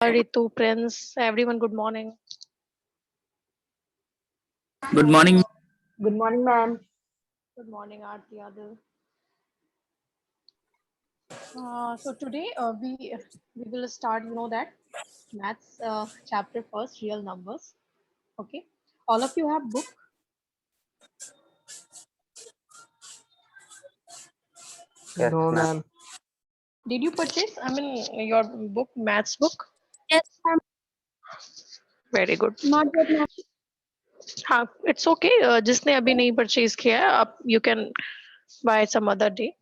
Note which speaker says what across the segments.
Speaker 1: Ritu, Prince, everyone, good morning.
Speaker 2: Good morning.
Speaker 3: Good morning, ma'am.
Speaker 1: Good morning, Aarti Adil. So today we will start, that maths chapter first, real numbers. Okay. All of you have book.
Speaker 2: Yes,
Speaker 3: No,
Speaker 2: ma'am.
Speaker 3: ma'am.
Speaker 1: Did you purchase? I mean, your book, maths book.
Speaker 4: Yes, ma'am.
Speaker 1: Very good.
Speaker 4: Not yet, ma'am.
Speaker 1: हाँ, it's okay. जिसने अभी नहीं purchase किया है, आप you can buy some other day.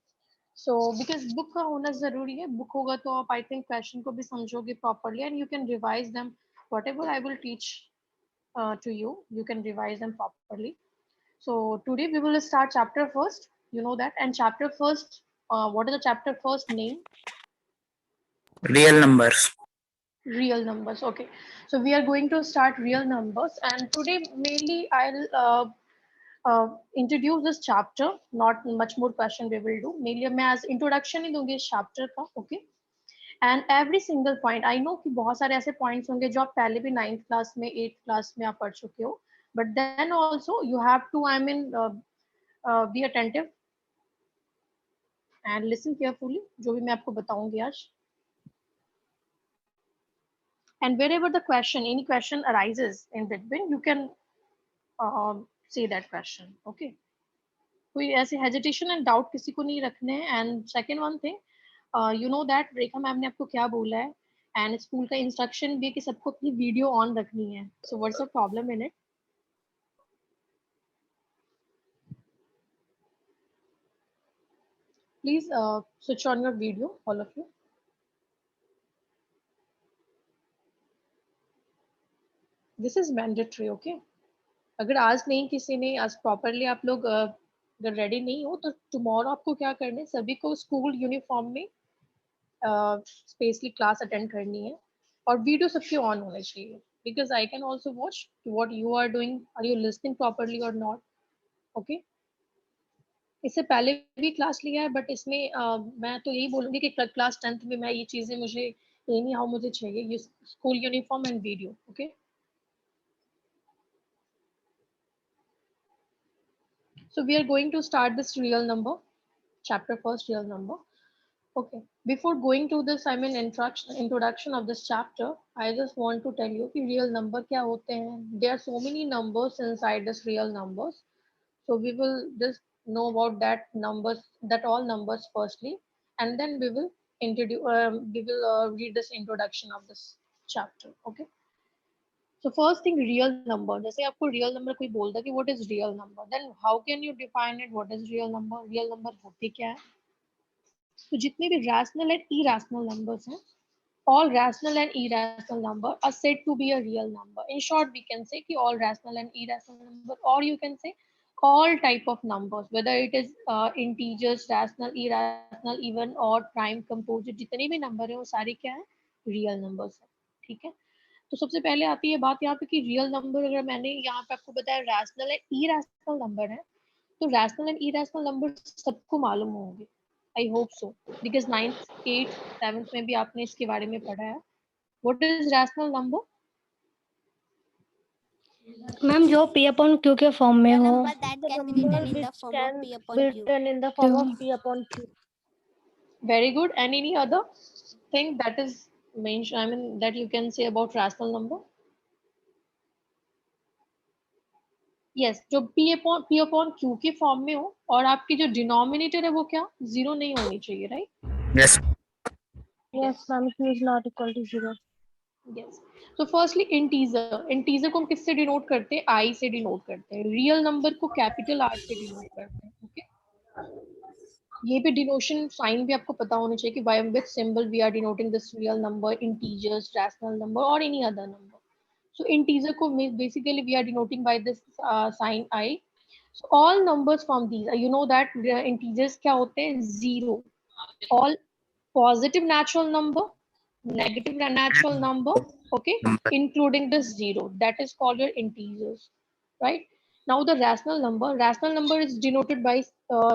Speaker 1: So because book का होना जरूरी है, book होगा तो आप I think question को भी समझोगे properly and you can revise them. Whatever I will teach to you, you can revise them properly. So today we will start chapter first. You know that, and chapter first. What is the chapter first name?
Speaker 2: Real numbers.
Speaker 1: Real numbers. Okay. So we are going to start real numbers, and today mainly I'll introduce this chapter. Not much more question we will do. Mainly मैं as introduction ही दूंगी इस chapter का. Okay. And every single point I know कि बहुत सारे ऐसे points होंगे जो आप पहले भी 9th क्लास में 8th क्लास में आप पढ़ चुके हो but then also you have to I mean be attentive and listen carefully जो भी मैं आपको बताऊंगी आज and wherever the question any question arises in between you can say that question. Okay. कोई ऐसे हेजिटेशन एंड डाउट किसी को नहीं रखने हैं and second one thing you know that Rekha ma'am ने आपको क्या बोला है एंड स्कूल का इंस्ट्रक्शन भी है कि सबको अपनी वीडियो ऑन रखनी है so what's the problem in it please switch on your video all of you this is mandatory okay अगर आज नहीं किसी ने आज प्रॉपरली आप लोग अगर रेडी नहीं हो तो टुमारो आपको क्या करना है सभी को स्कूल यूनिफॉर्म में स्पेसली क्लास अटेंड करनी है और वीडियो सबके ऑन होने चाहिए because I can also watch what you are doing are you listening properly और नॉट ओके इससे पहले भी क्लास लिया है बट इसमें मैं तो यही बोलूंगी कि क्लास 10th में मैं ये चीजें मुझे ये नहीं हाउ मुझे चाहिए ये school uniform and video okay so we are going to start this real number chapter first real number. Okay, before going to this, I mean introduction of this chapter, I just want to tell you कि real number क्या होते हैं. There are so many numbers inside this real numbers. So we will just know about that all numbers firstly, and then we will read this introduction of this chapter. Okay. So first thing, real number. जैसे आपको real number कोई बोलता है कि what is real number, then how can you define it? What is real number? Real number होते क्या है? तो जितने भी rational and irrational numbers हैं, all rational and irrational number are said to be a real number. In short, we can say कि all rational and irrational number, or you can say all type of numbers, whether it is integers, rational, irrational, even odd, prime, composite, जितने भी number हैं वो सारे क्या है real numbers हैं. ठीक है. तो सबसे पहले आती है बात यहाँ पे कि रियल नंबर अगर मैंने यहाँ पे आपको बताया रैशनल एंड इरेशनल नंबर है तो रैशनल एंड इरेशनल नंबर सबको मालूम होंगे I hope so because 9th 8th 7th में भी आपने इसके बारे में पढ़ा है what is rational number
Speaker 4: ma'am जो P upon Q के फॉर्म में हो
Speaker 5: number that can be written in the form of P upon Q.
Speaker 3: Written in the form of P upon Q.
Speaker 1: very good and any other thing that is mentioned I mean that you can say about rational number yes जो P upon Q के form में हो और आपकी जो denominator है वो क्या जीरो नहीं होनी चाहिए right
Speaker 2: Yes.
Speaker 3: Yes, ma'am. Q is not equal to 0.
Speaker 1: Yes तो फर्स्टली इंटीजर को हम किससे डिनोट करते हैं आई से डिनोट करते हैं रियल नंबर को कैपिटल आर से डिनोट करते हैं ओके ये भी डिनोशन साइन भी आपको पता होना चाहिए कि by which symbol we are denoting this real number integers rational number और any other number so integer को basically we are denoting by this sign I. So all numbers from these, you know that integers क्या होते हैं zero, all positive natural number, negative natural number, okay, including this zero. That is called your integers, right? Now the rational number is denoted by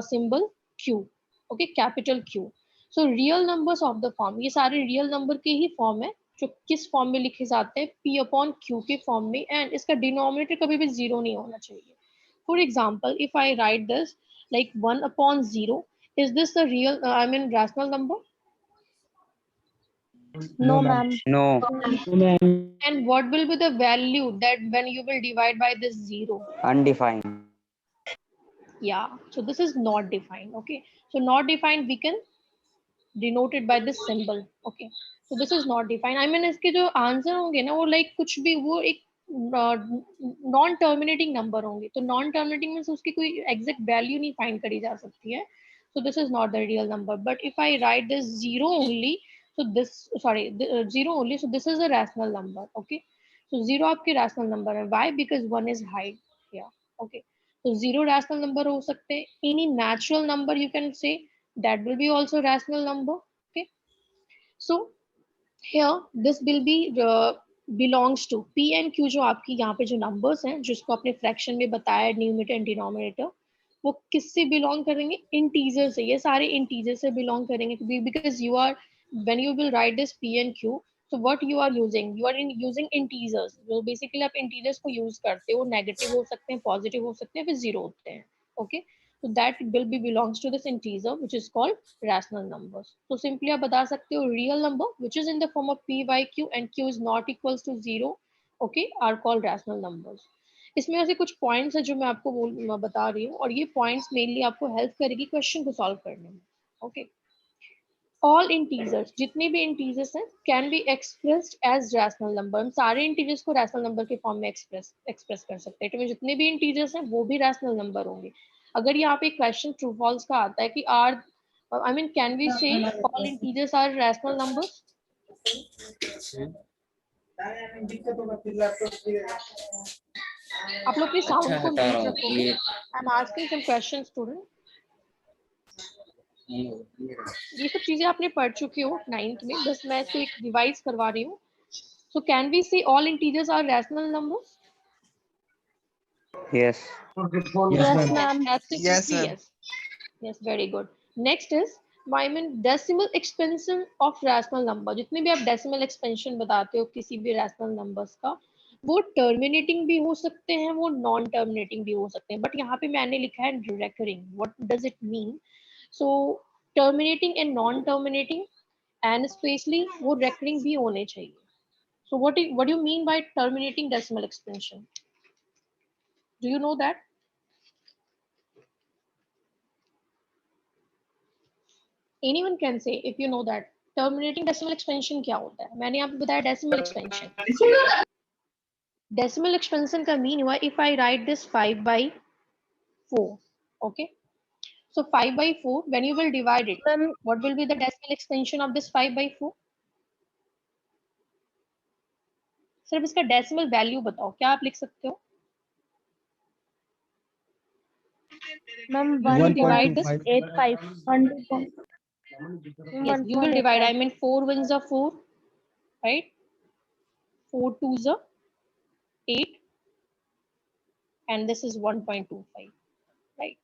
Speaker 1: symbol Q, okay, capital Q. So real numbers of the form, ये सारे real number के ही form है जो किस form में लिखे जाते हैं, p अपॉन q के फॉर्म में, एंड इसका डिनोमिनेटर कभी भी 0 नहीं होना चाहिए. For example, if I right this like 1 upon 0, is this the real rational number?
Speaker 3: No, ma'am.
Speaker 2: No.
Speaker 1: And what will be the value that when you will divide by this 0?
Speaker 2: Undefined.
Speaker 1: Yeah, so this is not defined. Okay, so not defined we can denote it by this symbol. Okay, so this is not defined. I mean इसके जो answer होंगे ना वो like कुछ भी वो एक non terminating number होंगे. तो नॉन टर्मिनेटिंग मीन्स उसकी कोई एग्जैक्ट वैल्यू नहीं फाइंड करी जा सकती है. So this is not the real number. But if I write this 0 only, so this, sorry, 0 only, so this is a rational number. Okay, so 0 आपके rational number है. Why? Because 1 is high. Yeah. Okay, so 0 rational number हो सकते हैं. Any natural number you can say that will be also rational number. Okay, so here this will be belongs to p and q. जो आपकी यहाँ पे जो numbers हैं जिसको आपने fraction में बताया न्यूमरेटर एंड डिनोमिनेटर, वो किससे बिलोंग करेंगे? इंटीजर से. ये सारे इंटीजर से बिलोंग करेंगे because you are when you will write this p and q, so what you are using, you are using integers. जो बेसिकली आप इंटीजर्स को यूज करते हो, नेगेटिव हो सकते हैं, पॉजिटिव हो सकते हैं, फिर जीरो होते हैं. Okay, so that will be belongs to this integer which is called rational numbers. So simply आप बता सकते हो real number which is in the form of p by q and q is not equals to 0, okay, are called rational numbers. इसमें ऐसे कुछ points है जो मैं आपको बता रही हूँ, और ये पॉइंट्स मेनली आपको हेल्प करेगी क्वेश्चन को सॉल्व करने में. ओके, ऑल इंटीजर्स, जितने भी इंटीजर्स हैं, can be expressed as rational number. हम सारे इंटीजर्स को रैशनल नंबर के फॉर्म में एक्सप्रेस कर सकते हैं. तो जितने भी इंटीजर्स हैं वो भी रैशनल नंबर होंगे. अगर यहाँ पे क्वेश्चन ट्रू फॉल्स का आता है कि are can we say all integers are rational numbers? आप लोग अपनी साउंड को म्यूट रखोगे. I am asking some question student. ये सब चीजें आपने पढ़ चुके हो 9th में, बस मैं इसको एक रिवाइज करवा रही हूँ. So can we say all integers are rational numbers?
Speaker 2: Yes.
Speaker 3: Yes, ma'am.
Speaker 1: Absolutely yes. Yes, very good. Next is decimal expansion of rational number. जितने भी आप decimal expansion बताते हो किसी भी rational numbers का, वो terminating भी हो सकते हैं, वो non terminating भी हो सकते हैं. बट यहाँ पे मैंने लिखा है recurring. What does it mean? So terminating and non terminating, and especially वो recurring भी होने चाहिए. So what do you mean by terminating decimal expansion? Do you know that? Anyone can say if you know that. Terminating decimal expansion क्या होता है? मैंने आपको बताया decimal expansion. Decimal expansion का mean हुआ if I write this 5 by 4. Okay. So 5 by 4, when you will divide it, what will be the decimal expansion of this 5 by 4? सिर्फ इसका decimal value बताओ, क्या आप लिख सकते हो?
Speaker 3: Ma'am,
Speaker 1: You will divide this.
Speaker 3: 1.85.
Speaker 1: Yes, you will divide. 4 ones are 4, right? 4 twos are 8, and this is 1.25, right?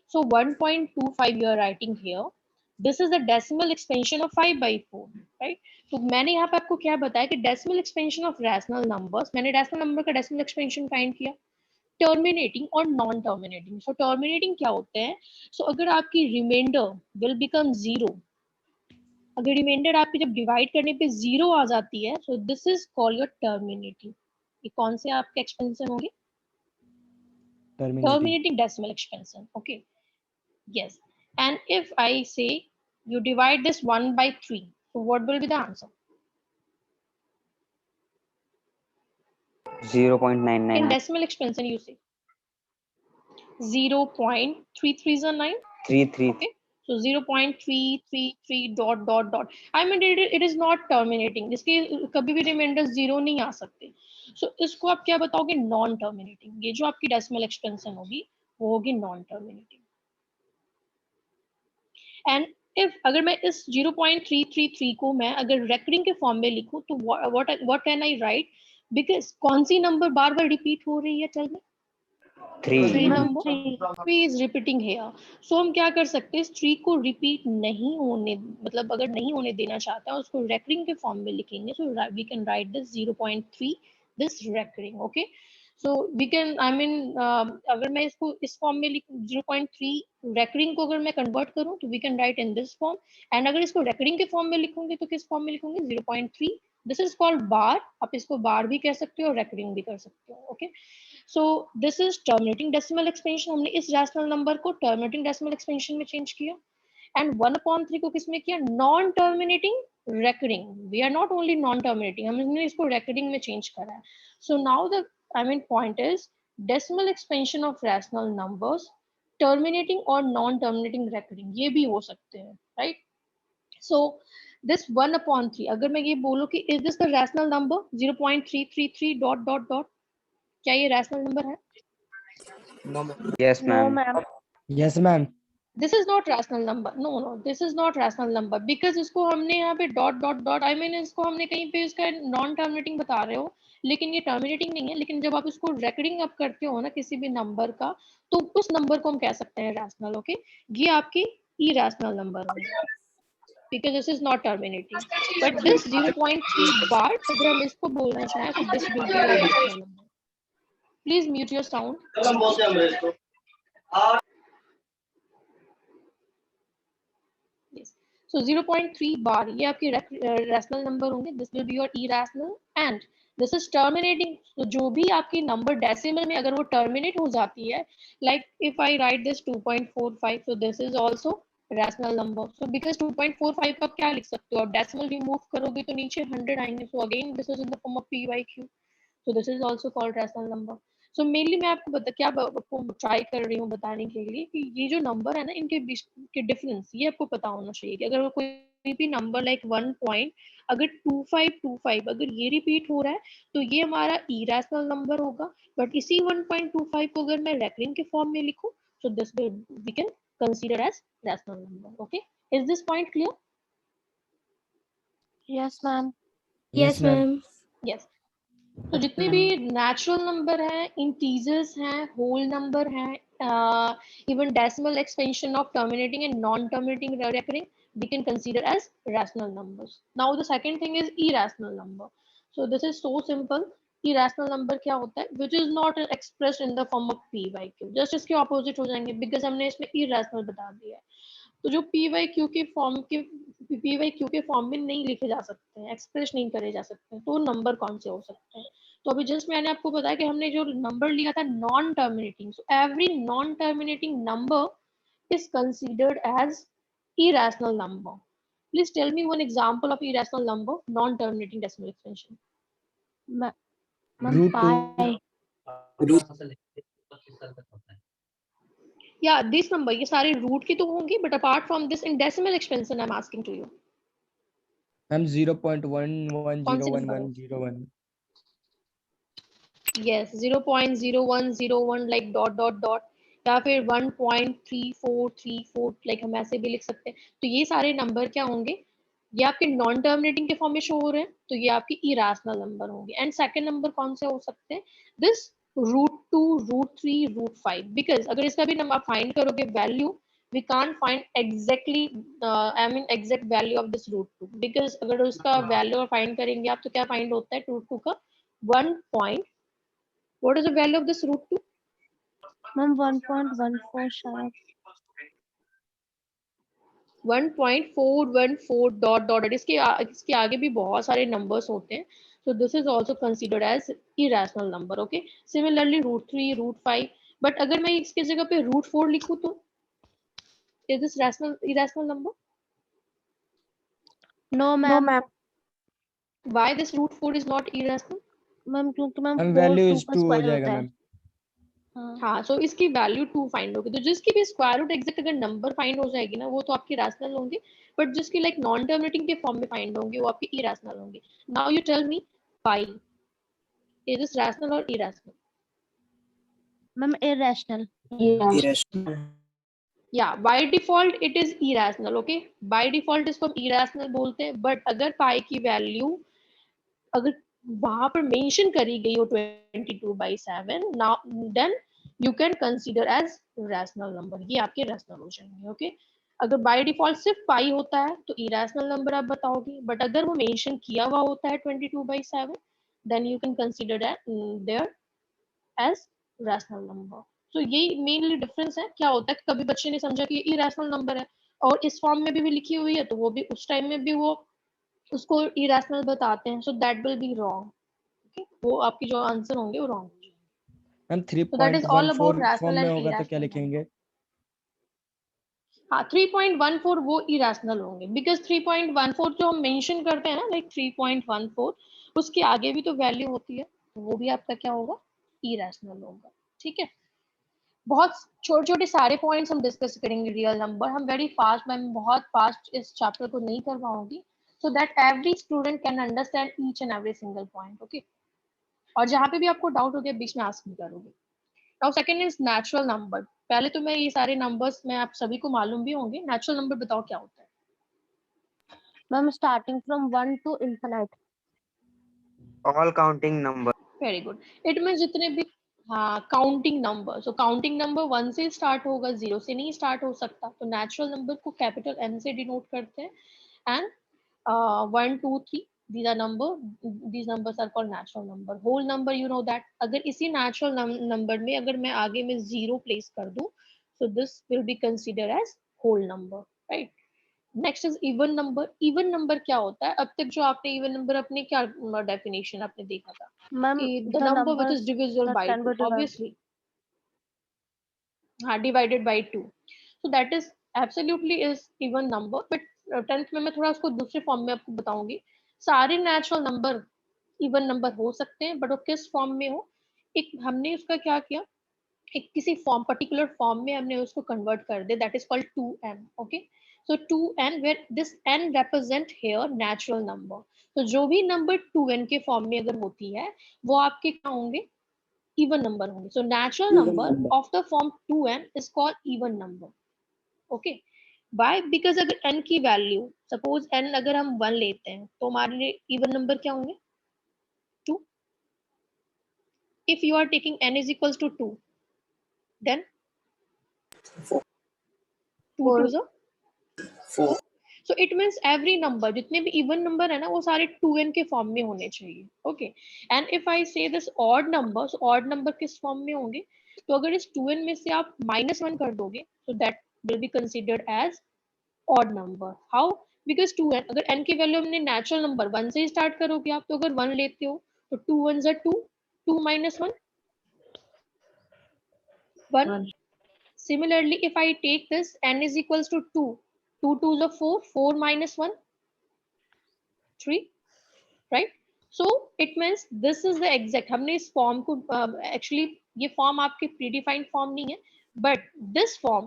Speaker 1: So 1.25 you are writing here. This is the decimal expansion of 5 by 4, right? तो मैंने यहाँ पे आपको क्या बताया कि decimal expansion of rational numbers, मैंने rational number का decimal expansion find किया. Terminating और non terminating. So terminating क्या होते हैं? So अगर आपकी remainder will become 0, अगर रिमाइंडर आपकी जब डिवाइड करने पे 0 आ जाती है, so this is called your terminating. ये कौन से आपके एक्सपेंशन होंगे? Terminating decimal expansion. Okay. Yes. And if I say you divide this 1 by 3, so what will be the answer?
Speaker 2: 0.99.
Speaker 1: In decimal expansion you say 0.33 is a 9.
Speaker 2: 33.
Speaker 1: Okay. So 0.333 dot dot dot. It is not terminating. इसके कभी भी reminder 0 नहीं आ सकते. So इसको आप क्या बताओगे? Non terminating. ये जो आपकी डेसिमल एक्सपेंशन होगी वो होगी नॉन टर्मिनेटिंग. एंड इफ अगर मैं इस 0.333 को मैं अगर रेकरिंग के फॉर्म में लिखूं तो what can I write? Because कौन सी नंबर बार बार रिपीट हो रही है? Tell me.
Speaker 2: 3.
Speaker 1: Remember,
Speaker 3: 3.
Speaker 1: 3 is repeating here. So हम क्या कर सकते हैं, इस 3 को repeat नहीं होने, मतलब अगर नहीं होने देना चाहता है उसको recurring के फॉर्म में लिखेंगे. So we can write this 0.3 this recurring. Okay. So we can, I mean, अगर मैं इसको इस फॉर्म में लिखूं 0.3 recurring को अगर मैं convert करूं तो we can write in this form. And अगर इसको recurring के फॉर्म में लिखूंगी तो किस फॉर्म में लिखूंगी, 0.3. This is called bar. आप इसको bar भी कह सकते हो और recurring भी कर सकते हो. Okay. So this is terminating decimal expansion. हमने इस rational number को terminating decimal expansion में change किया. And 1/3 को किसमें किया, non terminating recurring. We are not only non terminating, हमने इसको recurring में change करा है. So now the point is decimal expansion of rational numbers terminating or non terminating recurring ये भी हो सकते हैं, right? So this 1/3 अगर मैं ये बोलूं कि is this the rational number 0.333 dot dot dot, क्या ये rational number है?
Speaker 2: Yes,
Speaker 3: No,
Speaker 2: ma'am.
Speaker 3: ma'am.
Speaker 6: Yes, ma'am.
Speaker 1: This is not rational number. No, this is not rational number because इसको हमने यहाँ पे dot dot dot, I mean इसको हमने कहीं पे इसका non terminating बता रहे हो, लेकिन ये terminating नहीं है. लेकिन जब आप इसको recurring up करते हो ना किसी भी number का, तो उस number को हम कह सकते हैं rational. Okay, ये आपकी irrational number होगी because this is not terminating. But this 0.3 bar अगर हम इसको बोलना चाहें तो this will be a rational number. Please mute your sound. Yes. So 0.3 bar ये आपकी rational number होंगे. This will be your irrational and this is terminating. So जो भी आपकी number decimal में अगर वो terminate हो जाती है, like if I write this 2.45, so this is also rational number. So because 2.45 का क्या लिख सकते हो आप, decimal remove करोगे तो नीचे 100 आएंगे. So again this is in the form of p by q. So this is also called rational number. So mainly मैं आपको आपको ट्राई कर रही हूँ बताने के लिए कि ये जो नंबर है ना इनके बीच के डिफरेंस ये आपको पता होना चाहिए कि अगर कोई भी नंबर लाइक 1 पॉइंट अगर 2525 अगर ये रिपीट हो रहा है तो ये हमारा इरेशनल नंबर होगा. बट इसी 1.25 को अगर मैं रेकरिंग के फॉर्म में लिखूं so this will we can consider as rational number. Okay, is this point clear?
Speaker 3: Yes, ma'am.
Speaker 4: Yes, ma'am.
Speaker 1: Yes. तो जितने भी नेचुरल नंबर हैं, इंटीजर्स हैं, होल नंबर हैं, even decimal expansion of terminating and non terminating recurring we can consider as rational numbers. Now the second thing is irrational number. So this is so simple. Irrational number क्या होता है, which is not expressed in the form of p by q. just इसके opposite हो जाएंगे because हमने इसमें irrational बता दिया है. तो जो p by q के फॉर्म में नहीं लिखे जा सकते हैं, एक्सप्रेस नहीं करे जा सकते हैं, तो नंबर कौन से हो सकते हैं. तो अभी जस्ट मैंने आपको बताया कि हमने जो नंबर लिया था non terminating. So every non terminating number is considered as irrational number. Please tell me one example of irrational number non terminating decimal expansion.
Speaker 3: Ma'am,
Speaker 6: Root
Speaker 3: pi.
Speaker 1: Yeah, this number ये सारे root की तो होंगी, but apart from this in decimal expansion I'm asking to you.
Speaker 6: Ma'am, 0.11011101.
Speaker 1: Yes, 0.0101 like dot dot dot या फिर 1.3434 like हम ऐसे भी लिख सकते हैं. तो ये सारे नंबर क्या होंगे, ये आपके नॉन टर्मिनेटिंग के फॉर्म में शो हो रहे हैं, तो ये आपकी इरेशनल नंबर होंगे. एंड सेकंड नंबर कौन से हो सकते हैं, दिस √2 √3 √5. बिकॉज अगर इसका भी नंबर फाइंड करोगे value, we can't find exactly exact value of this √2 because अगर उसका वैल्यू फाइंड करेंगे आप तो क्या फाइंड होता है √2 का 1 point. What is the value of this √2?
Speaker 3: Ma'am, 1.14 शायद.
Speaker 1: 1.414 डॉट डॉट. इसके आगे भी बहुत सारे नंबर्स होते हैं. So this is also considered as irrational number. Okay. Similarly √3 √5. But अगर मैं इसके जगह पे √4 लिखूं तो is this irrational number?
Speaker 3: No, ma'am.
Speaker 1: Why this √4 is not irrational?
Speaker 3: Ma'am, क्योंकि मैम
Speaker 6: मैम
Speaker 3: 4
Speaker 6: वैल्यू
Speaker 3: 2
Speaker 6: इज
Speaker 3: का
Speaker 6: 2 हो
Speaker 3: स्क्वायर
Speaker 6: जाएगा
Speaker 3: होता है.
Speaker 6: मैम.
Speaker 1: हाँ, so इसकी वैल्यू 2 फाइंड होगी. तो जिसकी भी स्क्वायर रूट एग्जैक्ट अगर नंबर फाइंड हो जाएगी ना वो तो आपकी रैशनल होंगी, बट जिसकी लाइक नॉन टर्मिनेटिंग के फॉर्म में फाइंड होंगी वो आपकी इरेशनल होंगी. Now you tell me pi, is this rational और इरेशनल?
Speaker 3: Ma'am, irrational.
Speaker 1: या by default it is irrational. Okay, by default इसको हम इरेशनल बोलते हैं. बट अगर पाई की वैल्यू अगर वहां पर मेंशन करी गई हो 22/7, now then you can consider as rational number. ये आपके rational हो जाएंगे. Okay, अगर बाय डिफॉल्ट सिर्फ पाई होता है तो इरेशनल नंबर आप बताओगे, बट अगर वो मेंशन किया हुआ होता है 22/7, then you can consider there as rational number. तो ये मेनली डिफरेंस है. क्या होता है कि कभी बच्चे ने समझा कि ये इरेशनल नंबर है और इस फॉर्म में भी लिखी हुई है, तो वो भी उस टाइम में भी वो उसको इरेशनल बताते हैं. So that will be wrong. Okay, वो आपके जो आंसर होंगे वो wrong.
Speaker 6: Ma'am
Speaker 1: So that is all about
Speaker 6: 3.14
Speaker 1: rational
Speaker 6: form में
Speaker 1: and
Speaker 6: होगा तो क्या
Speaker 1: irrational.
Speaker 6: लिखेंगे?
Speaker 1: हाँ, 3.14 वो इरेशनल होंगे, बिकॉज 3.14 जो हम मेंशन करते हैं ना, लाइक 3.14, उसके आगे भी तो वैल्यू होती है, तो वो भी आपका क्या होगा, इरेशनल होगा. ठीक है, बहुत छोटे छोटे सारे पॉइंट्स हम डिस्कस करेंगे. रियल नंबर हम वेरी फास्ट, मैं बहुत फास्ट इस चैप्टर को नहीं कर पाऊंगी, so that every student can understand each and every single point. Okay, और जहाँ पे भी आपको डाउट हो गया बीच में आस्क करोगे. Now second is natural number. पहले तो मैं ये सारे नंबर्स में आप सभी को मालूम भी होंगे. नेचुरल नंबर बताओ क्या होता है.
Speaker 3: Ma'am starting from 1 to infinite.
Speaker 2: All counting number.
Speaker 1: Very good. It mean जितने भी, हाँ, काउंटिंग नंबर. सो काउंटिंग नंबर 1 से स्टार्ट होगा, 0 से नहीं स्टार्ट हो सकता. तो नेचुरल नंबर को कैपिटल N से डिनोट करते हैं. And 1 2 3 these are number, these numbers are called natural number. whole number you know that, अगर इसी natural number में अगर मैं आगे में 0 प्लेस कर दूं, so this will be considered as whole number, right? Next is even number. Even number क्या होता है? अब तक जो आपने इवन नंबर अपने क्या डेफिनेशन आपने देखा था
Speaker 3: मैम
Speaker 1: कि the
Speaker 3: the
Speaker 1: number which
Speaker 3: numbers
Speaker 1: is divisible
Speaker 3: that
Speaker 1: by
Speaker 3: can
Speaker 1: 2,
Speaker 3: be divided.
Speaker 1: Obviously. हाँ, divided by 2. So that is absolutely is even number. But 10th में मैं थोड़ा उसको दूसरे फॉर्म में आपको बताऊंगी. सारे नेचुरल नंबर इवन नंबर हो सकते हैं, बट वो किस फॉर्म में हो, एक हमने उसका क्या किया, एक किसी फॉर्म, पर्टिकुलर फॉर्म में हमने उसको कन्वर्ट कर दे. That is called 2n. Okay, so 2n where this n represent here natural number. तो जो भी नंबर 2n के फॉर्म में अगर होती है, वो आपके क्या होंगे, इवन नंबर होंगे. So natural number of the form 2n is called even number. Okay, by because अगर n की वैल्यू, सपोज n अगर हम 1 लेते हैं, तो हमारे लिए इवन नंबर क्या होंगे, 2. If you are taking n is equals to 2, then 2 to the 4. So it means every number, जितने भी इवन नंबर है ना, वो सारे 2n के फॉर्म में होने चाहिए. ओके, एंड इफ आई से this odd number, odd number किस फॉर्म में होंगे, तो अगर इस 2n में से आप -1 कर दोगे, so that will be considered as odd number. How? Because 2n, अगर n की वैल्यू हमने नेचुरल नंबर 1 से स्टार्ट करोगे आप, तो अगर 1 लेते हो तो 2 1s are 2, 2 minus 1 1. Similarly, if I take this n is equals to 2, 2 2s are 4, 4 minus 1 3, right? So it means this is the exact, हमने इस फॉर्म को actually ये फॉर्म आपके प्रीडिफाइंड फॉर्म नहीं है, but this form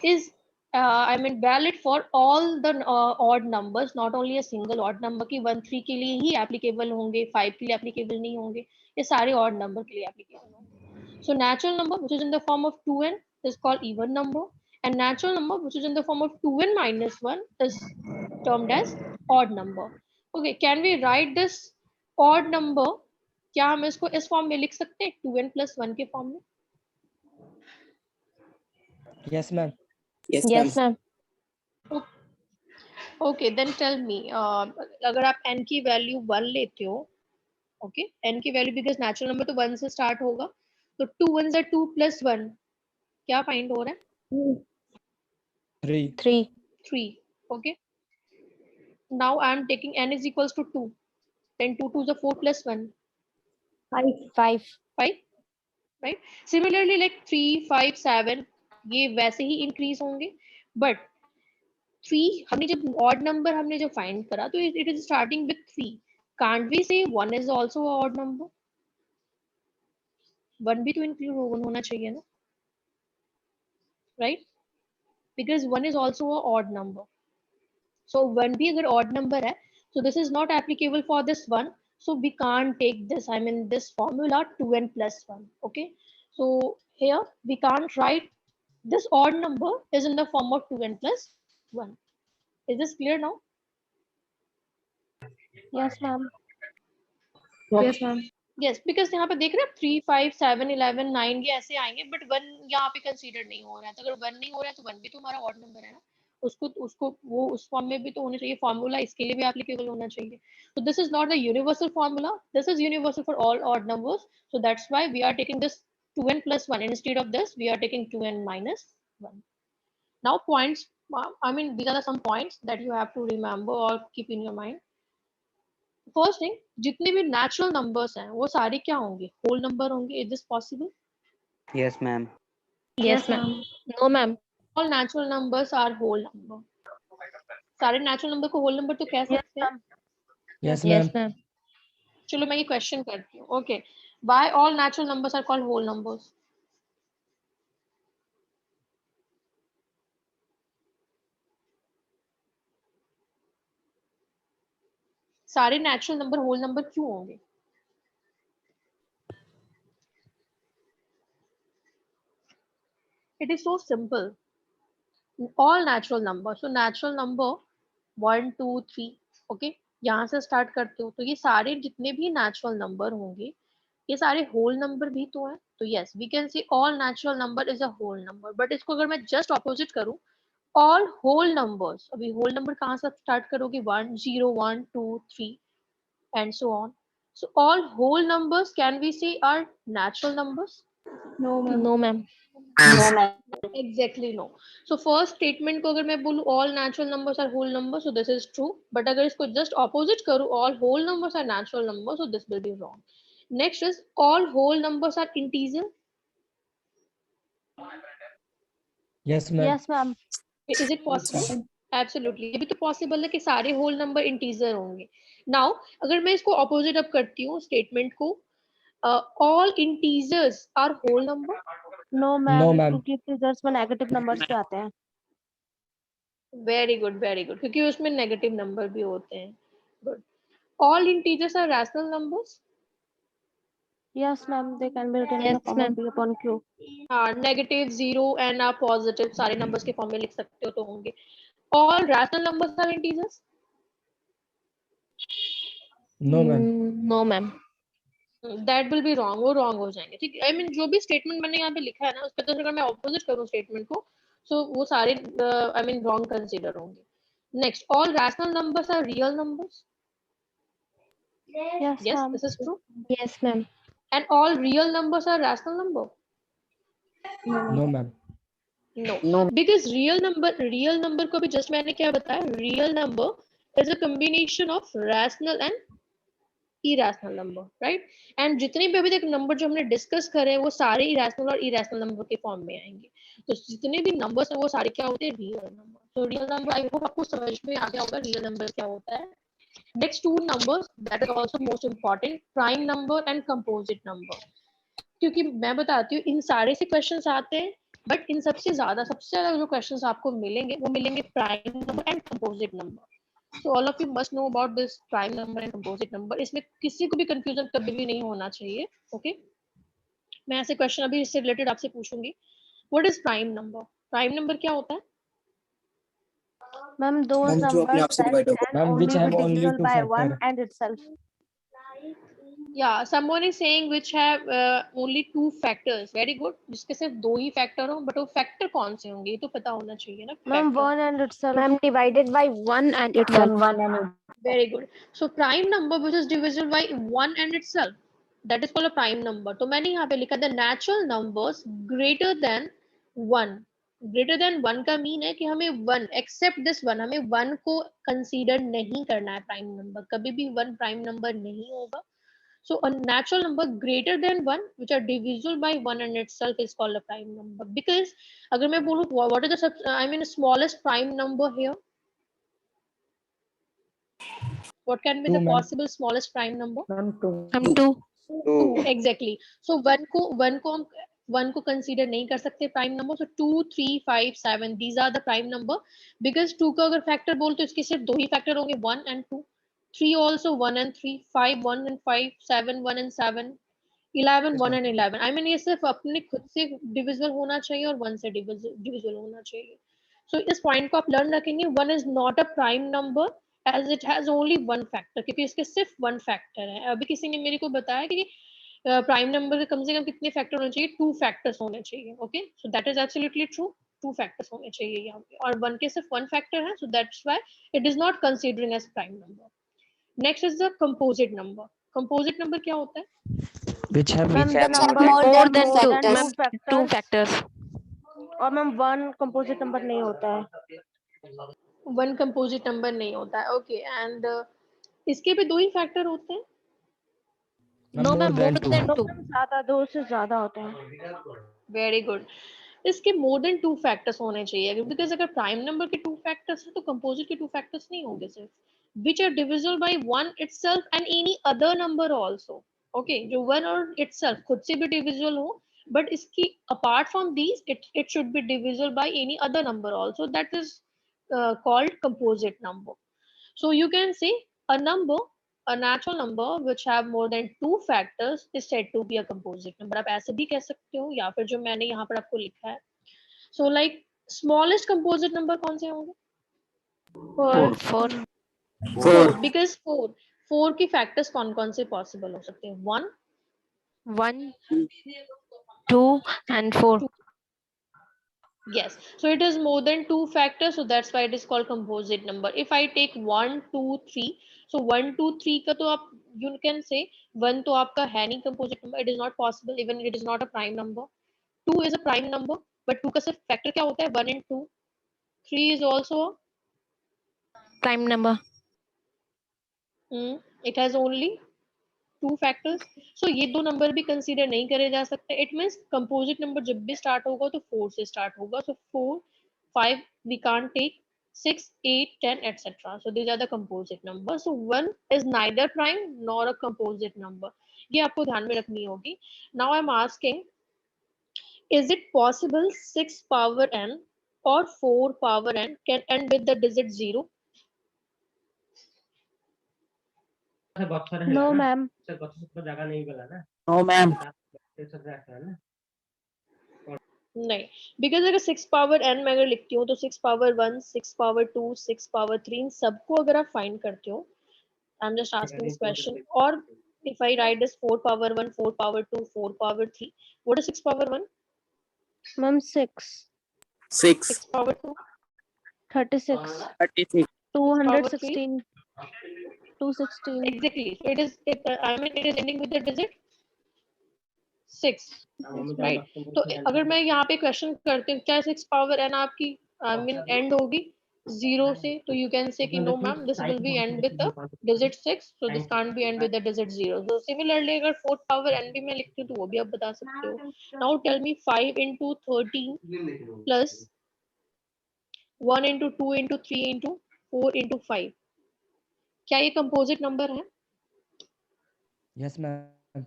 Speaker 1: is I mean valid for all the odd numbers, not only a single odd number की 1 3 के लिए ही applicable होंगे, 5 के लिए applicable नहीं होंगे, ये सारे odd number के लिए applicable होंगे. So natural number which is in the form of 2n is called even number, and natural number which is in the form of 2n minus 1 is termed as odd number. Okay, can we write this odd number? क्या हम इसको इस form में लिख सकते हैं, 2n plus 1 के form में?
Speaker 6: Yes ma'am.
Speaker 3: Yes, ma'am.
Speaker 1: Okay, then tell me, अगर आप n की वैल्यू 1 लेते हो, ओके, n की वैल्यू बिकॉज नेचुरल नंबर तो 1 से स्टार्ट होगा, तो 2 1s are 2 plus 1 क्या फाइंड हो रहा है,
Speaker 6: 3.
Speaker 3: 3.
Speaker 1: 3. Okay, now I am taking n is equals to 2, then 2 2s are 4 plus 1
Speaker 3: 5.
Speaker 1: 5, right? Similarly like 3 5 7 ये वैसे ही इंक्रीज होंगे, बट 3 हमने जब ऑड नंबर हमने जब फाइंड करा, तो it is starting with 3. Can't we say 1 is also a odd number, 1 भी तो इंक्लूड होना चाहिए ना, right? Because 1 is also a odd number. So 1 भी अगर odd number है, so this is not applicable for this one. So we can't take this, I mean this formula 2n plus 1. Okay, so here we can't write this odd number is in the form of 2n plus 1. Is this clear now?
Speaker 3: Yes, ma'am.
Speaker 4: Yes, ma'am.
Speaker 1: Yes, because यहाँ पे देख रहे हैं 3, 5, 7, 11, 9 ये ऐसे आएंगे, but 1 यहाँ पे कंसीडर नहीं हो रहा है। तो अगर 1 नहीं हो रहा है तो 1 भी तो हमारा ऑड नंबर है ना, उसको उसको वो उस फॉर्म में भी तो होना चाहिए। फॉर्मूला इसके लिए भी एप्लीकेबल होना चाहिए। तो this is not the universal formula, this is universal for all odd numbers. So that's why we are taking this 2n plus 1 instead of this we are taking 2n minus 1. Now points, I mean these are some points that you have to remember or keep in your mind. First thing, जितने भी natural numbers हैं वो सारे क्या होंगे, whole number होंगे। Is this possible?
Speaker 2: Yes, ma'am.
Speaker 4: Yes, ma'am.
Speaker 3: No, ma'am.
Speaker 1: All natural numbers are whole number. सारे natural number को होल नंबर तो कह
Speaker 3: Yes,
Speaker 1: सकते हैं।
Speaker 3: ma'am.
Speaker 6: Yes,
Speaker 3: Yes,
Speaker 6: ma'am.
Speaker 3: ma'am.
Speaker 1: चलो मैं ये क्वेश्चन करती हूँ। Okay, why all natural numbers are called whole numbers? सारे नेचुरल नंबर होल नंबर क्यों होंगे? It is so simple. All natural number, so natural number 1, 2, 3, okay, यहाँ से स्टार्ट करते हो तो ये सारे जितने भी नेचुरल नंबर होंगे ये सारे होल नंबर भी तो हैं। तो yes, we can see all natural number is a whole number. But इसको अगर मैं जस्ट ऑपोजिट करूँ, ऑल होल नंबर्स, अभी होल नंबर कहाँ से स्टार्ट करोगे? 1, 0, 1, 2, 3 and so on. So all whole numbers can we say are natural numbers?
Speaker 4: No, ma'am.
Speaker 3: No, ma'am.
Speaker 1: Exactly no. So first statement को अगर मैं बोलूँ all natural numbers are whole number, so this is true. But अगर इसको just opposite करूँ, all whole numbers are natural number, so this will be wrong. Next is all whole numbers are integer.
Speaker 6: Yes, ma'am.
Speaker 3: Yes, ma'am.
Speaker 1: Is it possible? Absolutely, ये भी तो possible है कि सारे whole number integer होंगे। Now अगर मैं इसको ऑपोजिट अप करती हूँ स्टेटमेंट को, all integers are whole number.
Speaker 3: No,
Speaker 6: No,
Speaker 3: ma'am.
Speaker 6: ma'am.
Speaker 3: क्योंकि फिगर्स में नेगेटिव नंबर्स भी आते हैं.
Speaker 1: वेरी गुड, वेरी गुड, क्योंकि उसमें नेगेटिव नंबर भी होते हैं। Good. All integers are rational numbers.
Speaker 3: Yes, ma'am. They can be written in the
Speaker 4: Yes,
Speaker 3: form of
Speaker 4: ma'am.
Speaker 3: p upon q.
Speaker 1: हाँ, नेगेटिव, जीरो एंड आप पॉजिटिव सारे numbers के form में लिख सकते हो तो होंगे। All rational numbers are integers.
Speaker 6: No, ma'am.
Speaker 3: No, ma'am.
Speaker 1: That will be wrong, वो रॉन्ग हो जाएंगे। ठीक है, आई मीन जो भी स्टेटमेंट मैंने यहाँ पे लिखा है ना, उसके तो अगर मैं ऑपोजिट करूँ स्टेटमेंट को, सो वो सारे आई मीन रॉन्ग कंसीडर होंगे। Next, all rational numbers are real numbers.
Speaker 3: Yes,
Speaker 1: yes,
Speaker 3: ma'am.
Speaker 1: This is true.
Speaker 4: Yes, ma'am.
Speaker 1: And all real numbers are rational number.
Speaker 6: No, ma'am.
Speaker 1: No,
Speaker 2: No.
Speaker 1: Because real number को भी just मैंने क्या बताया, real number is a combination of rational and irrational number, right? And जितने भी अभी तक number जो हमने डिस्कस करे हैं वो सारे इरेशनल और इरेशनल नंबर के फॉर्म में आएंगे। तो जितने भी नंबर्स हैं वो सारे क्या होते हैं, रियल नंबर। तो रियल नंबर, आई होप आपको समझ में आ गया होगा रियल नंबर क्या होता है। Next two numbers that are also most important, prime number and composite number. क्योंकि मैं बताती हूँ इन सारे से क्वेश्चंस आते हैं, बट इन सबसे ज्यादा जो क्वेश्चंस आपको मिलेंगे वो मिलेंगे prime number and composite number. So all of you must know about this prime number and composite number. इसमें किसी को भी confusion कभी भी नहीं होना चाहिए। Okay? मैं ऐसे क्वेश्चन अभी इससे रिलेटेड आपसे पूछूंगी। What is prime number? Prime number क्या होता है?
Speaker 3: Ma'am, those
Speaker 7: मैम जो अपने
Speaker 3: numbers
Speaker 7: आप से
Speaker 3: that
Speaker 7: divide
Speaker 3: can
Speaker 6: Ma'am, which
Speaker 3: only be
Speaker 6: have only
Speaker 3: divisible
Speaker 6: two
Speaker 3: by one
Speaker 6: factor.
Speaker 3: and itself.
Speaker 1: Yeah, someone is saying which have only two factors. Very good. जिसके सिर्फ दो ही factor हो, but वो factor कौन से होंगे ये तो पता होना चाहिए ना।
Speaker 3: Ma'am,
Speaker 1: factor,
Speaker 3: one and itself.
Speaker 4: Ma'am, divided by 1 and itself.
Speaker 1: very good. So prime number which is divisible by one and itself, that is called a prime number. तो मैंने यहाँ पे लिखा the natural numbers greater than one. Greater than one का mean है कि हमें one, accept this one, हमें वन को कंसीडर नहीं करना है प्राइम नंबर। कभी भी वन प्राइम नंबर नहीं होगा। So a natural number greater than one which are divisible by one and itself is called a prime number. Because अगर मैं बोलूं what is the I mean smallest prime number here, what can be
Speaker 6: 2,
Speaker 1: the
Speaker 6: ma'am.
Speaker 1: possible smallest prime number?
Speaker 4: Ma'am, 2.
Speaker 1: 2, exactly. So one को consider नहीं कर सकते prime number. So 2, 3, 5, 7 these are the prime number. Because 2 का अगर factor बोल तो इसके सिर्फ दो ही फैक्टर होंगे, 1 and 2। 3 also 1 and 3, 5 1 and 5, 7 1 and 7, 11 1 and 11। I mean ये सिर्फ अपने खुद से डिविजिबल होना चाहिए और 1 से डिविजिबल होना चाहिए। सो इस पॉइंट को आप लर्न रखेंगे, 1 is not a prime number as it has only one factor, क्योंकि इसके सिर्फ वन फैक्टर है। अभी किसी ने मेरे को बताया कि प्राइम नंबर कम से कम कितने फैक्टर होने चाहिए? 2 फैक्टर्स होने चाहिए. Okay, so that is absolutely true. 2 factors होने चाहिए यहाँ पे, और 1 के सिर्फ 1 फैक्टर है, so that's why it is not considering as prime number. Next is the composite number. Composite number क्या होता है?
Speaker 6: Which have
Speaker 3: मैम द
Speaker 2: have
Speaker 3: number
Speaker 4: more than
Speaker 3: more
Speaker 4: two,
Speaker 3: than
Speaker 4: ma'am,
Speaker 3: two
Speaker 4: two
Speaker 3: factors
Speaker 4: factors.
Speaker 3: और ma'am one composite number नहीं होता है.
Speaker 1: 1 composite number नहीं होता है. ओके, एंड इसके भी 2 ही फैक्टर होते हैं.
Speaker 6: ma'am,
Speaker 4: No,
Speaker 6: more
Speaker 4: ma'am,
Speaker 6: than
Speaker 4: more
Speaker 6: two.
Speaker 4: than
Speaker 3: no
Speaker 4: two.
Speaker 3: Ma'am ज्यादा, 2 से ज्यादा होते हैं.
Speaker 1: Very good. इसके मोर देन 2 फैक्टर्स होने चाहिए, बिकॉज अगर प्राइम नंबर के 2 फैक्टर्स हैं तो कंपोजिट के 2 फैक्टर्स नहीं होंगे सिर्फ, which are divisible by 1 itself and any other number also. Okay, जो 1 और itself खुद से भी divisible हो, but इसकी apart from these it should be divisible by any other number also. That is called composite number. So you can say a number, a natural number which have more than 2 factors is said to be a composite number. आप ऐसे भी कह सकते हो, या फिर जो मैंने यहाँ पर आपको लिखा है. So like smallest composite number कौन से होंगे?
Speaker 4: Four.
Speaker 1: 4, because 4 की फैक्टर्स कौन कौन से पॉसिबल हो सकते हैं? 1,
Speaker 4: 1, 2, and 4.
Speaker 1: yes, so it is more than 2 factors, so that's why it is called composite number. If I take 1 2 3, so 1 2 3 का तो आप, you can say 1 तो आपका है नहीं composite number, it is not possible, even it is not a prime number. 2 is a prime number, but 2 का सिर्फ factor क्या होता है? 1 and 2. 3 is also
Speaker 4: Prime number.
Speaker 1: it has only 2 factors. So ये दो नंबर भी कंसीडर नहीं करे जा सकते. इट मींस कंपोजिट नंबर जब भी स्टार्ट होगा तो 4 से स्टार्ट होगा. So 4 5 we can't take, 6 8 10 etc. So these are the composite numbers. So 1 is neither prime nor a composite number. ये आपको ध्यान में रखनी होगी. Now I'm asking, is it possible 6 power n or 4 power n can end with the digit 0?
Speaker 3: No ma'am.
Speaker 2: No, ma'am.
Speaker 1: नहीं, because अगर 6 power n मैं अगर लिखती हूँ तो 6 पावर 1 6 पावर 2 6 पावर 3 इन सबको अगर आप फाइंड करते हो, I am just asking this question. और if I write this 4 power 1 4 power 2 4 power 3, what is 6 power 1?
Speaker 3: Ma'am 6
Speaker 2: 6.
Speaker 1: 6 power 2
Speaker 3: 36
Speaker 2: 36.
Speaker 3: 216 216.
Speaker 1: exactly. So it is I mean it is ending with the digit 6, right? तो अगर मैं यहाँ पे question करती हूँ क्या 6 power n आपकी आई मीन एंड होगी 0 से, तो यू कैन से कि no ma'am this will be end with the digit 6, so this can't be end with the digit 0. So similarly अगर 4 पावर n भी मैं लिखती हूँ तो वो भी आप बता सकते हो. Now tell me 5 into 13 plus 1 into 2 into 3 into 4 into 5, क्या ये कंपोजिट नंबर है?
Speaker 6: Yes, ma'am.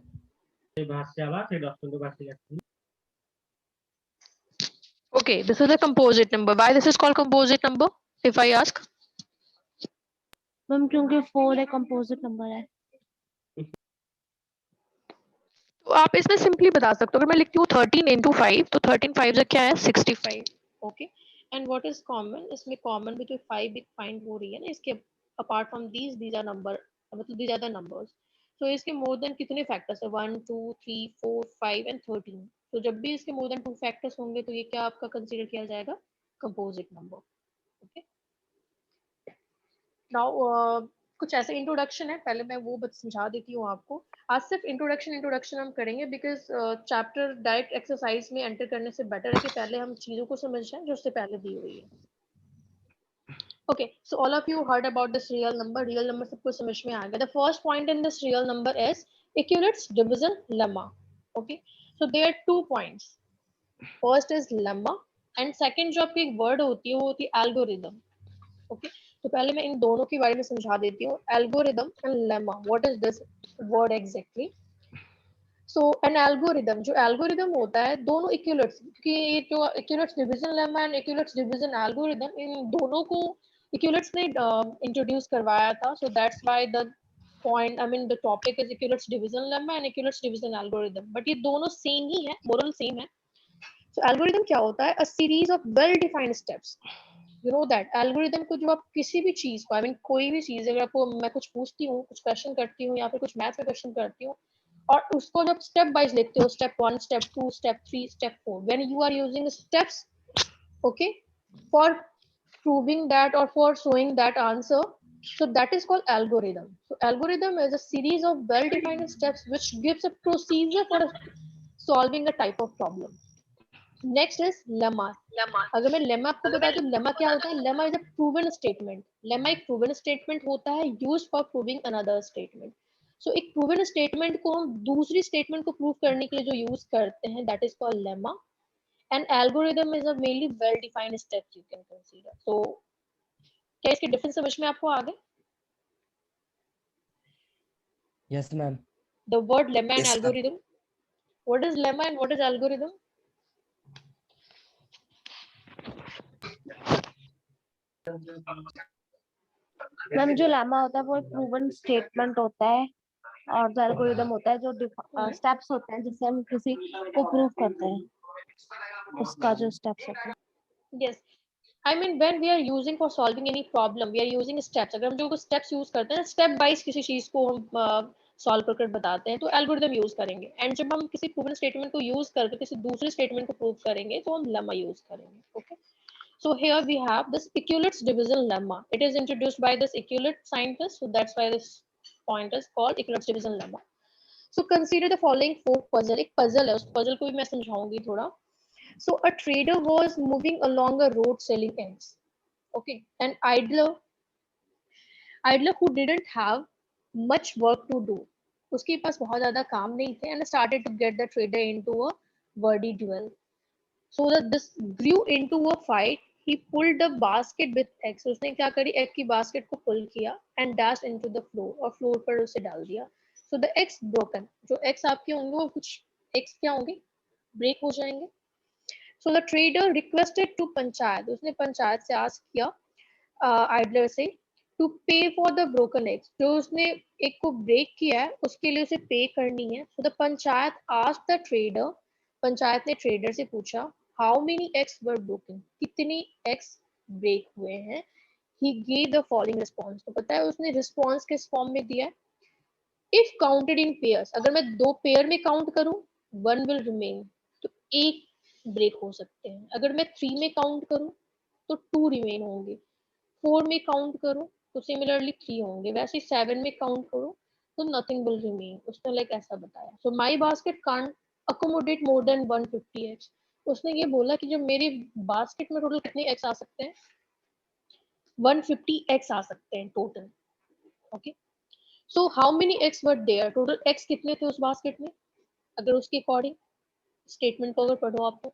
Speaker 1: Okay, this is a composite number. Why this is called composite number, if I ask?
Speaker 3: Ma'am क्योंकि 4 एक कंपोजिट नंबर है.
Speaker 1: तो आप इसमें simply बता सकते हो, अगर मैं लिखती हूँ 13 into 5 तो 13 5 से क्या है 65. Okay, and what is common? इसमें कॉमन भी तो 5 भी फाइंड हो रही है ना इसके. Apart from these are number, मतलब दीज आर द नंबर्स. तो इसके मोर देन कितने फैक्टर्स है? 1 2 3 4 5 एंड 13. तो जब भी इसके मोर देन 2 फैक्टर्स होंगे तो ये क्या आपका कंसीडर किया जाएगा? Composite number. ओके, नाउ कुछ ऐसे इंट्रोडक्शन है, पहले मैं वो बस समझा देती हूँ आपको. आज सिर्फ इंट्रोडक्शन हम करेंगे, बिकॉज चैप्टर डायरेक्ट एक्सरसाइज में एंटर करने से बेटर है कि पहले हम चीजों को समझ जाएं जो उससे पहले दी हुई है. Okay, so all of you heard about this real number. Real number सबको समझ में आ गया. The first point in this real number is Euclid's division lemma. Okay, so there are 2 points. First is lemma and second जो आपकी एक word होती है वो होती है एल्गोरिदम. ओके, तो पहले मैं इन दोनों के बारे में समझा देती हूँ. Algorithm and lemma, what is this word exactly? So an algorithm, जो एल्गोरिदम होता है दोनों इक्विलेट्स, क्योंकि ये जो Euclid's division lemma and Euclid's division algorithm, इन दोनों को इक्विलेट्स ने इंट्रोड्यूस करवाया था. So that's why the point, I mean the topic is Euclid's division lemma and Euclid's division algorithm. But ये दोनों सेम ही है, मोरल सेम है. सो एल्गोरिदम क्या होता है? A series of well defined steps. You know that algorithm को, जो आप किसी भी चीज को, आई मीन कोई भी चीज, अगर आपको मैं कुछ पूछती हूँ, कुछ क्वेश्चन करती हूँ या फिर कुछ मैथ में क्वेश्चन करती हूँ, और उसको जब स्टेप वाइज लिखते हो, step 1, step 2, step 3, step 4, when you are using steps, okay, for proving that or for showing that answer, so that is called algorithm. So algorithm is a series of well defined steps which gives a procedure for solving a type of problem. Next is lemma. अगर मैं lemma आपको बता दूं, lemma क्या होता है? Lemma is a proven statement. Lemma एक proven statement होता है used for proving another statement. So एक प्रूवन स्टेटमेंट को हम दूसरी स्टेटमेंट को प्रूव करने के लिए जो यूज करते हैं, that is called lemma. And algorithm is a mainly well defined steps you can consider. So क्या इसके डिफरेंस समझ में आपको आ गए?
Speaker 6: Yes, ma'am.
Speaker 1: The word lemma and
Speaker 2: Yes, ma'am.
Speaker 1: algorithm. What is lemma and what is algorithm?
Speaker 3: Ma'am जो lemma होता है वो एक प्रूवन स्टेटमेंट होता है, और जो एल्गोरिदम होता है जो स्टेप्स होते हैं जिससे हम किसी को प्रूव करते हैं, उसका जो स्टेप्स होता है.
Speaker 1: Yes. I mean, when we are using for solving any problem, we are using steps. अगर हम जो steps use करते हैं, step wise किसी चीज को हम solve कर बताते हैं, तो algorithm use करेंगे. And जब हम किसी proven statement को use करके किसी दूसरे statement को prove करेंगे, तो हम lemma use करेंगे. Okay. So here we have this Euclid's division lemma. It is introduced by this Euclid scientist, so that's why this point is called Euclid's division lemma. So consider the following four puzzle. एक puzzle है, उस puzzle को भी मैं समझाऊंगी थोड़ा. So a trader was moving along a road selling eggs. Okay, an idler who didn't have much work to do. उसके पास बहुत ज़्यादा काम नहीं थे, and started to get the trader into a wordy duel. So that this grew into a fight. He pulled a basket with eggs. उसने क्या करी? egg की basket को pull किया and dashed into the floor, और floor पर उसे डाल दिया. So the eggs broken. जो eggs आपके होंगे वो कुछ eggs क्या होंगे? break हो जाएंगे. So the trader requested to panchayat, उसने पंचायत से ask किया idler से to pay for the broken eggs. जो उसने एक को break किया है उसके लिए उसे pay करनी है. So the panchayat asked the trader, panchayat ने trader से पूछा how many eggs were broken, कितने eggs break हुए हैं. He gave the following response. तो पता है उसने response किस form में दिया है? If counted in pairs, अगर मैं दो पेयर में काउंट करूं, one will remain, तो एक ब्रेक हो सकते हैं. अगर मैं 3 में काउंट करूं तो 2 रिमेन होंगे. 4 में काउंट करूं तो सिमिलरली 3 होंगे. वैसे 7 में काउंट करूं तो नथिंग विल रिमेन. उसने लाइक ऐसा बताया. So my basket can't accommodate more than 150 eggs. उसने ये बोला कि जब मेरे बास्केट में टोटल कितने एग्स आ सकते हैं? 150 एग्स आ सकते हैं total. Okay. So how many eggs were there? Total eggs कितने थे उस बास्केट में? अगर उसके अकॉर्डिंग स्टेटमेंट को अगर पढ़ो आप तो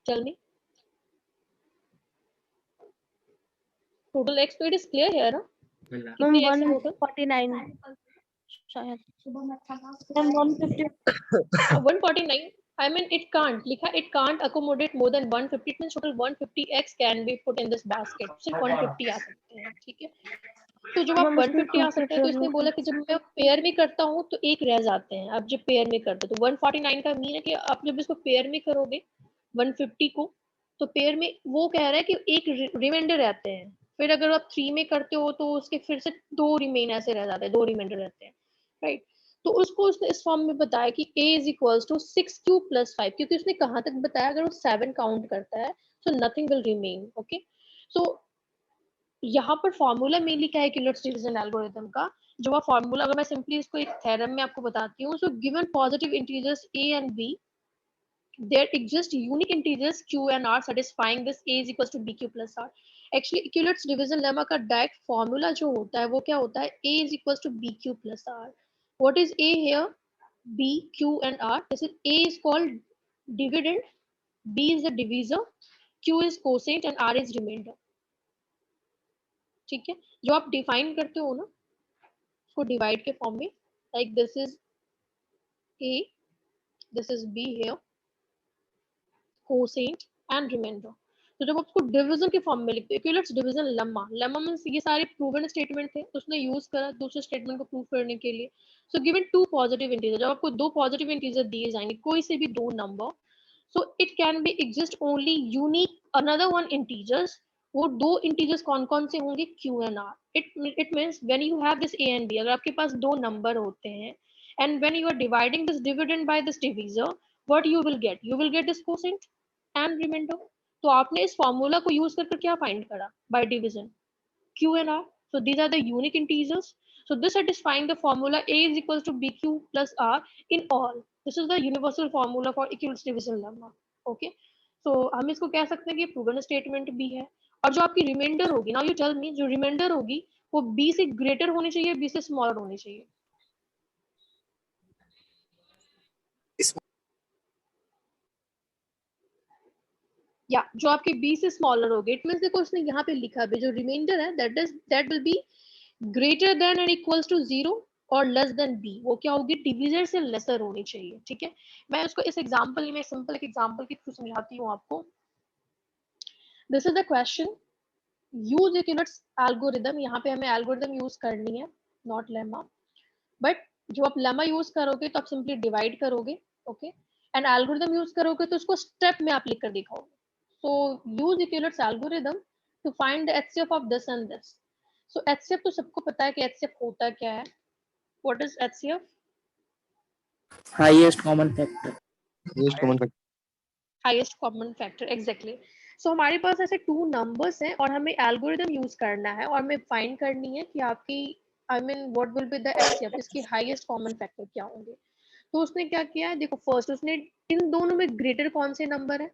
Speaker 1: tell me total x, so it is clear here ना?
Speaker 3: मैम
Speaker 1: कितने x total?
Speaker 3: 149 शायद. Ma'am 150.
Speaker 1: 149. I mean it can't लिखा, it can't accommodate more than 150. It means total 150 x can be put in this basket. सिर्फ 150 आ सकते हैं. ठीक है. तो जब आप
Speaker 3: मैम उसमें
Speaker 1: 150 आ सकते हैं तो इसने बोला कि जब मैं पेयर में करता हूँ तो एक रह जाते हैं. आप जब पेयर में करते हो तो 149 का मीन है कि आप जब इसको पेयर में करोगे 150 को, तो पेयर में वो कह रहा है कि एक रिमाइंडर रहते हैं. फिर अगर आप 3 में करते हो तो उसके फिर से 2 रिमेन ऐसे रह जाते हैं, 2 रिमाइंडर रहते हैं. राइट. तो उसको उसने इस फॉर्म में बताया कि a is equals to 6q + 5, क्योंकि उसने कहाँ तक बताया अगर वो 7 काउंट करता है so nothing will remain. Okay. So यहाँ पर फॉर्मूला मेनली क्या है यूलर्स डिवीजन एल्गोरिथम का? जो फॉर्मूला अगर मैं सिंपली इसको एक थ्योरम में आपको बताती हूँ. So given positive integers a and b, there exist unique integers q and r satisfying this a is equals to bq plus r. Actually Euclid's division lemma का डायरेक्ट फॉर्मूला जो होता है वो क्या होता है? a is equals to bq plus r. What is a here? b, q and r. This is a is called dividend, b is the divisor, q is quotient and r is remainder. ठीक है. जो आप define करते हो ना उसको divide के form में, like this is a, this is b here, quotient and remainder. तो जब आप उसको डिवीजन के फॉर्म में लिखते हो, Euler's division lemma, lemma means ये सारे प्रूवन स्टेटमेंट थे उसने यूज करा दूसरे स्टेटमेंट को प्रूव करने के लिए. So given to positive integer, जब आपको दो पॉजिटिव इंटीजर दिए जाएंगे कोई से भी दो number, so it can be exist only unique another one integers वो दो इंटीजर्स कौन कौन से होंगे, Q and R. It means when you have this A and B, अगर आपके पास दो नंबर होते हैं and when you are dividing this dividend by this divisor, what you will get this quotient and remainder. तो आपने इस formula को यूज करके क्या फाइंड करा, by division, q and r. So these are the unique integers. So this satisfying the formula a is equals to bq plus r in all. This is the universal formula for equivalence division lemma. Okay. So हम इसको कह सकते हैं कि proven statement भी है. और जो आपकी रिमाइंडर होगी, नाउ यू टेल मी, जो रिमाइंडर होगी वो b से ग्रेटर होनी चाहिए, b से स्मॉलर होनी चाहिए? या जो आपके b से स्मॉलर होगी, इट मींस देखो उसने यहाँ पे लिखा है जो रिमाइंडर है that will be greater than and equals to 0 और लेस देन b. वो क्या होगी, डिवीजर से लेसर होनी चाहिए. ठीक है, मैं उसको इस एग्जांपल में सिंपल एक एग्जांपल के थ्रू समझाती हूँ आपको. This is the question, use equivalence algorithm. यहाँ पे हमें एल्गोरिथम यूज करनी है, नॉट लेमा. बट जो आप लेमा यूज करोगे तो आप सिंपली डिवाइड करोगे. ओके, एंड एल्गोरिथम यूज करोगे तो उसको स्टेप में आप लिख कर दिखाओगे. So use equivalence algorithm to find the HCF of this and this. So HCF तो सबको पता है कि एचसीएफ होता क्या है. What is HCF?
Speaker 2: Highest common factor.
Speaker 1: Highest common factor, exactly. So हमारे पास ऐसे टू नंबर्स हैं और हमें एल्गोरिथम यूज करना है और हमें फाइंड करनी है कि आपकी what will be the HCF, इसकी हाईएस्ट कॉमन फैक्टर क्या होंगे. तो उसने क्या किया है, देखो फर्स्ट उसने इन दोनों में ग्रेटर कौन से नंबर है,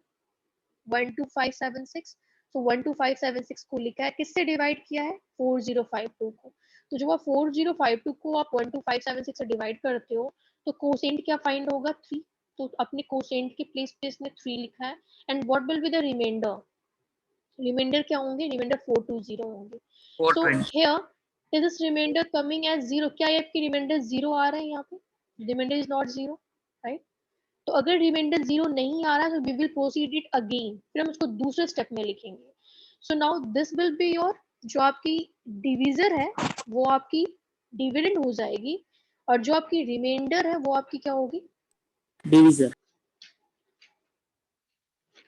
Speaker 1: 12576. तो 12576 को लिखा है, किससे डिवाइड किया है, 4052 को. तो जब आप 4052 को आप 12576 से डिवाइड करते हो तो कोसेंट क्या फाइंड होगा, 3. तो अपने कोसेंट के प्लेस पे इसने 3 लिखा है. And what will be the remainder, remainder क्या होंगे, रिमाइंडर 420 होंगे. So
Speaker 2: 420.
Speaker 1: Here is this remainder coming as 0. क्या ये आपकी रिमाइंडर 0 आ रहा है यहाँ पे, रिमाइंडर इज नॉट 0, राइट. तो अगर रिमाइंडर 0 नहीं आ रहा तो we will proceed it again, फिर हम उसको दूसरे स्टेप में लिखेंगे. So now this will be your, जो आपकी डिवीजर है वो आपकी डिविडेंड हो जाएगी और जो आपकी रिमाइंडर है वो आपकी क्या होगी,
Speaker 2: Divisor.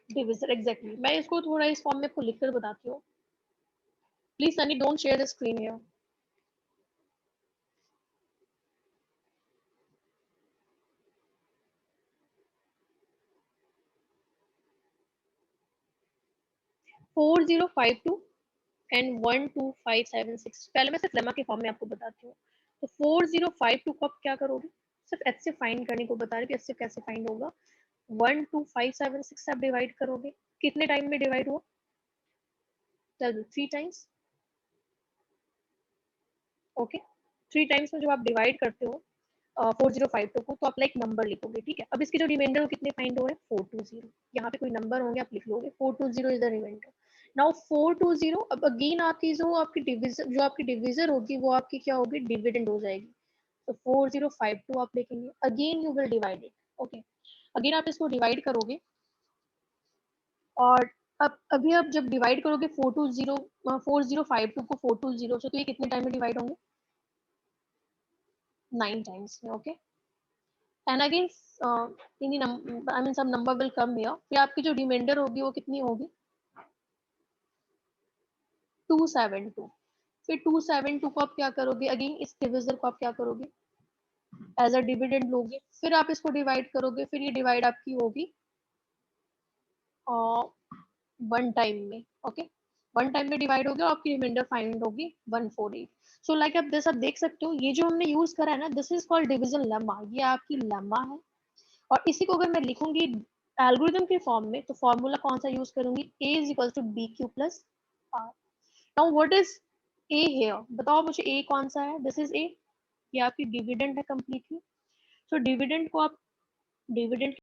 Speaker 1: डिविजर. एग्जैक्टली. मैं इसको थोड़ा इस फॉर्म में आपको लिखकर बताती हूँ. Please Sunny don't share the screen here. Four zero five two and 12576. पहले मैं सिर्फ लेमा के फॉर्म में आपको बताती हूँ. तो 4052 को आप क्या करोगे, सिर्फ एच से फाइंड करने को बता रही हूँ, एच से कैसे फाइंड होगा. 12576 से आप डिवाइड करोगे, कितने टाइम में डिवाइड हुआ, 3 टाइम्स. ओके, 3 टाइम्स में जब आप डिवाइड करते हो 4052 को तो आप लाइक नंबर लिखोगे. ठीक है, अब इसके जो रिमाइंडर कितने फाइंड हुए, 420. यहाँ पे कोई नंबर होंगे आप लिख लोगे, 420 इज द रिमाइंडर. नाउ 420, अब अगेन आपकी जो आपकी डिविजर होगी वो आपकी क्या होगी, डिविडेंड हो जाएगी. तो 4052 आप लिखेंगे, again you will divide it. Okay, again आप इसको डिवाइड करोगे और अब अभी आप जब डिवाइड करोगे 4052 को 420 से, तो ये कितने टाइम में डिवाइड होंगे, 9 टाइम्स में. Okay, and again some number will come here. फिर आपकी जो रिमाइंडर होगी वो कितनी होगी, 272. फिर 272 को आप क्या करोगे, अगेन इस डिविजर को आप क्या करोगे, एज अ डिविडेंड लोगे. फिर आप इसको डिवाइड करोगे, फिर ये डिवाइड आपकी होगी 1 टाइम में. ओके, 1 टाइम में डिवाइड हो गया, आपकी रिमाइंडर फाइंड होगी 148. सो लाइक आप देख सकते हो, ये जो हमने यूज करा है ना, this is called division lemma. ये आपकी लेमा है और इसी को अगर मैं लिखूंगी एल्गोरिथम के फॉर्म में तो फॉर्मूला कौन सा यूज करूंगी, a is equal to B Q plus R. Now what is a here, बताओ मुझे a कौन सा है, दिस इज a. ये आपकी डिविडेंड है कंप्लीटली. सो डिविडेंड को आप डिविडेंड